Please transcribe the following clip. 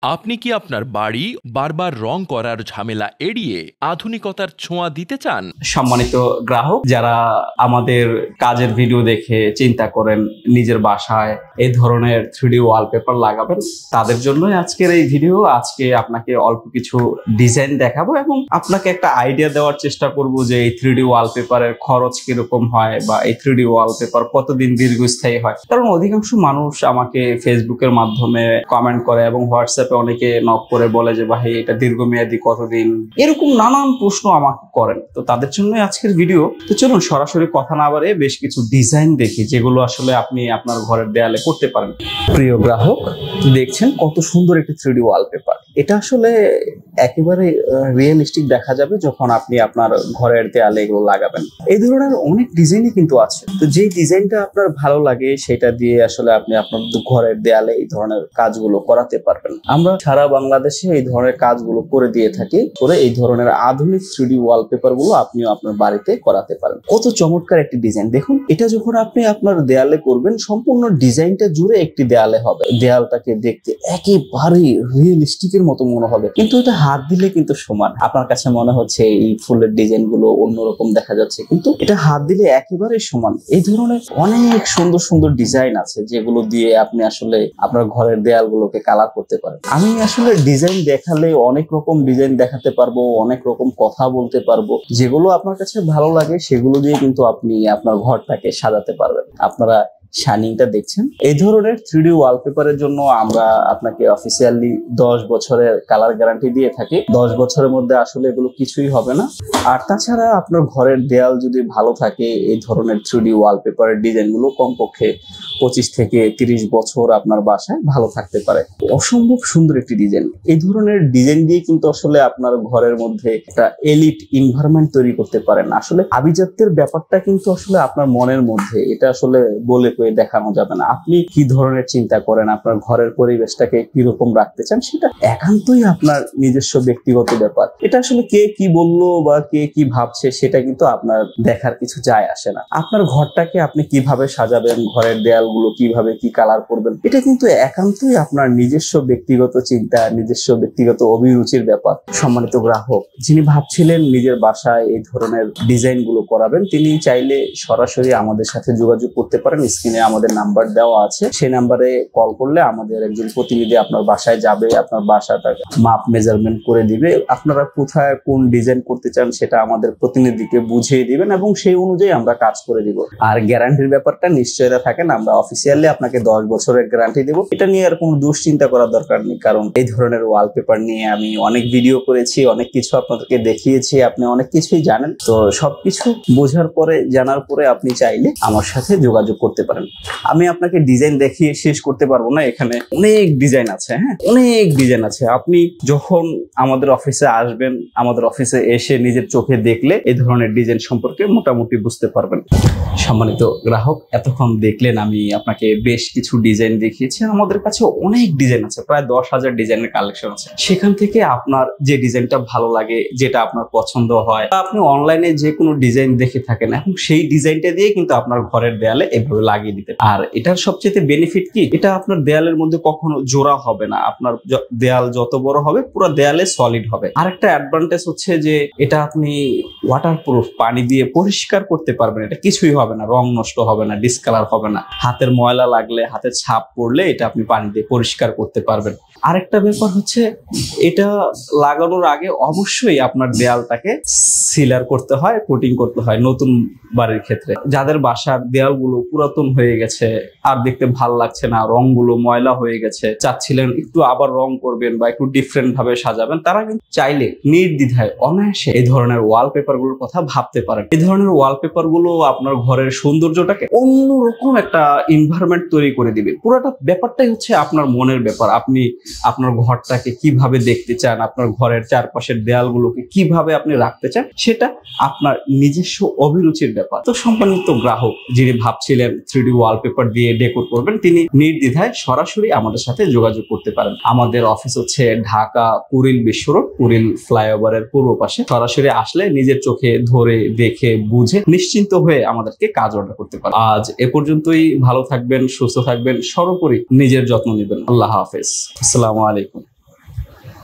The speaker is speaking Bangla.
আপনি কি আপনার বাড়ি বারবার রং করার ঝামেলা এড়িয়ে আধুনিকতার ছোঁয়া দিতে চান? সম্মানিত গ্রাহক যারা আমাদের কাজের ভিডিও দেখে চিন্তা করেন নিজের বাসায় এই ধরনের 3D ওয়ালপেপার লাগাবেন, তাদের জন্যই আজকের এই ভিডিও। আজকে আপনাকে অল্প কিছু ডিজাইন দেখাবো এবং আপনাকে একটা আইডিয়া দেওয়ার চেষ্টা করব যে এই 3D ওয়ালপেপারের খরচ কিরকম হয় বা এই 3D ওয়ালপেপার কতদিন দীর্ঘস্থায়ী হয়। কারণ অধিকাংশ মানুষ আমাকে ফেসবুকের মাধ্যমে কমেন্ট করে এবং হোয়াটসঅ্যাপে অনেকে নক করে বলে যে ভাই এটা দীর্ঘমেয়াদী কতদিন, এরকম নানান প্রশ্ন আমাকে করেন। তো তাদের জন্য আজকের ভিডিও। তো চলুন সরাসরি কথা না বাড়িয়ে বেশ কিছু ডিজাইন দেখি যেগুলো আসলে আপনি আপনার ঘরের দেয়ালে করতে পারেন। প্রিয় গ্রাহক, দেখছেন কত সুন্দর একটি 3D ওয়ালপেপার। এটা আসলে একেবারে রিয়েলিস্টিক দেখা যাবে যখন আপনি আপনার ঘরের দেয়ালে এগুলো লাগাবেন। এই ধরনের অনেক ডিজাইনই কিন্তু আছে। তো যেই ডিজাইনটা আপনার ভালো লাগে সেটা দিয়ে আসলে আপনি আপনার ঘরের দেয়ালে এই ধরনের কাজগুলো করাতে পারবেন। আমরা সারা বাংলাদেশে এই ধরনের কাজগুলো করে দিয়ে থাকি। করে এই ধরনের আধুনিক 3D ওয়ালপেপার গুলো আপনিও আপনার বাড়িতে করাতে পারেন। কত চমৎকার একটি ডিজাইন দেখুন। এটা যখন আপনি আপনার দেয়ালে করবেন, সম্পূর্ণ ডিজাইনটা জুড়ে একটি দেয়ালে হবে। দেয়ালটাকে দেখতে একেবারে রিয়েলিস্টিকের মতো মনে হবে, কিন্তু এটা হাত দিলে কিন্তু সমান। আপনার কাছে মনে হচ্ছে এই ফুলের ডিজাইন গুলো অন্যরকম দেখা যাচ্ছে, কিন্তু এটা হাত দিলে একেবারে সমান। এই ধরনের অনেক সুন্দর সুন্দর ডিজাইন আছে যেগুলো দিয়ে আপনি আসলে আপনার ঘরের দেয়ালগুলোকে কালার করতে পারেন। আমি আসলে ডিজাইন দেখালে অনেক রকম ডিজাইন দেখাতে পারবো, অনেক রকম কথা বলতে পারবো। যেগুলো আপনার কাছে ভালো লাগে সেগুলো দিয়ে কিন্তু আপনি আপনার ঘরটাকে সাজাতে পারবেন। আপনারা শাইনিংটা দেখছেন। এই ধরনের 3D ওয়ালপেপারের জন্য আমরা আপনাকে অফিসিয়ালি 10 বছরের কালার গ্যারান্টি দিয়ে থাকি। 10 বছরের মধ্যে আসলে এগুলো কিছুই হবে না। আর তাছাড়া আপনার ঘরের দেয়াল যদি ভালো থাকে, এই ধরনের 3D ওয়ালপেপারের ডিজাইনগুলো কমপক্ষে 25 থেকে 30 বছর আপনার বাসায় ভালো থাকতে পারে। অসম্ভব সুন্দর একটি ডিজাইন। এই ধরনের ডিজাইন দিয়ে কিন্তু আসলে আপনার ঘরের মধ্যে একটা এলিট এনভায়রনমেন্ট তৈরি করতে পারেন। আসলে আভিজাত্যের ব্যাপারটা কিন্তু আসলে আপনার মনের মধ্যে, এটা আসলে বলে দেখানো যাবে না। আপনি কি ধরনের চিন্তা করেন, আপনার ঘরের পরিবেশটাকে কিরকম রাখতে চান, সেটা একান্তই আপনার নিজস্ব ব্যক্তিগত ব্যাপার। এটা আসলে কে কি বললো বা কে কি ভাবছে সেটা কিন্তু আপনার দেখার কিছু যায় আসে না। আপনার ঘরটাকে আপনি কিভাবে সাজাবেন, ঘরের দেয়ালগুলো কিভাবে কি কালার করবেন, এটা কিন্তু একান্তই আপনার নিজস্ব ব্যক্তিগত চিন্তা, নিজস্ব ব্যক্তিগত অভিরুচির ব্যাপার। সম্মানিত গ্রাহক, যিনি ভাবছিলেন নিজের বাসায় এই ধরনের ডিজাইন গুলো করাবেন, তিনি চাইলে সরাসরি আমাদের সাথে যোগাযোগ করতে পারেন। স্ক্রিনে আমাদের নাম্বার দেওয়া আছে, সেই নাম্বারে কল করলে আমাদের একজন প্রতিনিধি আপনার বাসায় যাবে, আপনার বাসাটা মাপ মেজারমেন্ট করে দিবে। আপনারা কোথায় কোন ডিজাইন করতে চান সেটা আমাদের প্রতিনিধিকে বুঝিয়ে দিবেন এবং সেই অনুযায়ী আমরা কাজ করে দিব। আর গ্যারান্টির ব্যাপারটা নিশ্চয়তা থাকেন, আমরা অফিসিয়ালি আপনাকে 10 বছরের গ্যারান্টি দেব। এটা নিয়ে আর কোনো দুশ্চিন্তা করার দরকার নেই, কারণ এই ধরনের ওয়ালপেপার নিয়ে আমি অনেক ভিডিও করেছি, অনেক কিছু আপনাদেরকে দেখিয়েছি, আপনি অনেক কিছুই জানেন। তো সবকিছু বোঝার পরে, জানার পরে আপনি চাইলে আমার সাথে যোগাযোগ করতে পারেন। আমি আপনাকে ডিজাইন দেখিয়ে শেষ করতে পারবো না, এখানে অনেক ডিজাইন আছে। হ্যাঁ, অনেক ডিজাইন আছে। আপনি যখন আমাদের অফিসে আসবেন, আমাদের অফিসে এসে নিজের চোখে দেখলে এই ধরনের ডিজাইন সম্পর্কে মোটামুটি বুঝতে পারবেন। সম্মানিত গ্রাহক, এতক্ষণ দেখলেন আমি আপনাকে বেশ কিছু ডিজাইন দেখিয়েছি। আমাদের কাছে অনেক ডিজাইন আছে, প্রায় 10,000 ডিজাইনের কালেকশন আছে। সেখান থেকে আপনার যে ডিজাইনটা ভালো লাগে, যেটা আপনার পছন্দ হয়, আপনি অনলাইনে যে কোনো ডিজাইন দেখে থাকেন এবং সেই ডিজাইনটা দিয়ে কিন্তু আপনার ঘরের দেয়ালে এভাবে লাগিয়ে দিতে। আর এটার সবচেয়ে বেনিফিট কি, এটা আপনার দেয়ালের মধ্যে কখনো জোড়া হবে না। আপনার দেয়াল যত বড় হবে পুরো দেয়ালে সলিড হবে। আরেকটা অ্যাডভান্টেজ হচ্ছে যে এটা আপনি ওয়াটারপ্রুফ, পানি দিয়ে পরিষ্কার করতে পারবেন। এটা কিছুই হবে না, রং নষ্ট হবে না, ডিসকালার হবে না। হাতের ময়লা লাগলে, হাতের ছাপ পড়লে এটা আপনি পানি দিয়ে পরিষ্কার করতে পারবেন। আরেকটা ব্যাপার হচ্ছে, এটা লাগানোর আগে অবশ্যই আপনার দেয়ালটাকে সিলার করতে হয়, কোটিং করতে হয়। নতুন বাড়ির ক্ষেত্রে যাদের বাসার দেয়ালগুলো পুরাতন হয়ে গেছে, আর দেখতে ভাল লাগছে না, রংগুলো ময়লা হয়ে গেছে, চাচ্ছিলেন একটু আবার রং করবেন বা একটু ডিফারেন্ট ভাবে সাজাবেন, তারা কিন্তু চাইলে নির্দ্বিধায় অনায়াসে এই ধরনের ওয়ালপেপার গুলোর কথা ভাবতে পারেন। এই ধরনের ওয়ালপেপার গুলো আপনার ঘরের সৌন্দর্যটাকে অন্যরকম একটা এনভায়রনমেন্ট তৈরি করে দিবে। পুরোটা ব্যাপারটাই হচ্ছে আপনার মনের ব্যাপার। আপনি আপনার ঘরটাকে কিভাবে দেখতে চান, আপনার ঘরের চারপাশের দেয়ালগুলোকে কিভাবে আপনি রাখতে চান, সেটা আপনার নিজস্ব অভিরুচির ব্যাপার। তো সম্মানিত গ্রাহক, যিনি ভাবছিলেন 3D ওয়ালপেপার দিয়ে ডেকোর করবেন, তিনি নির্দ্বিধায় সরাসরি আমাদের সাথে যোগাযোগ করতে পারেন। আমাদের অফিস হচ্ছে ঢাকা কুড়িল বিশ্ব রোড, কুড়িল ফ্লাইওভারের পূর্ব পাশে। সরাসরি আসলে নিজের চোখে ধরে দেখে বুঝে নিশ্চিন্ত হয়ে আমাদেরকে কাজ অর্ডার করতে পারেন। আজ এ পর্যন্তই। ভালো থাকবেন, সুস্থ থাকবেন, সর্বোপরি নিজের যত্ন নেবেন। আল্লাহ হাফেজ। আসসালামু আলাইকুম।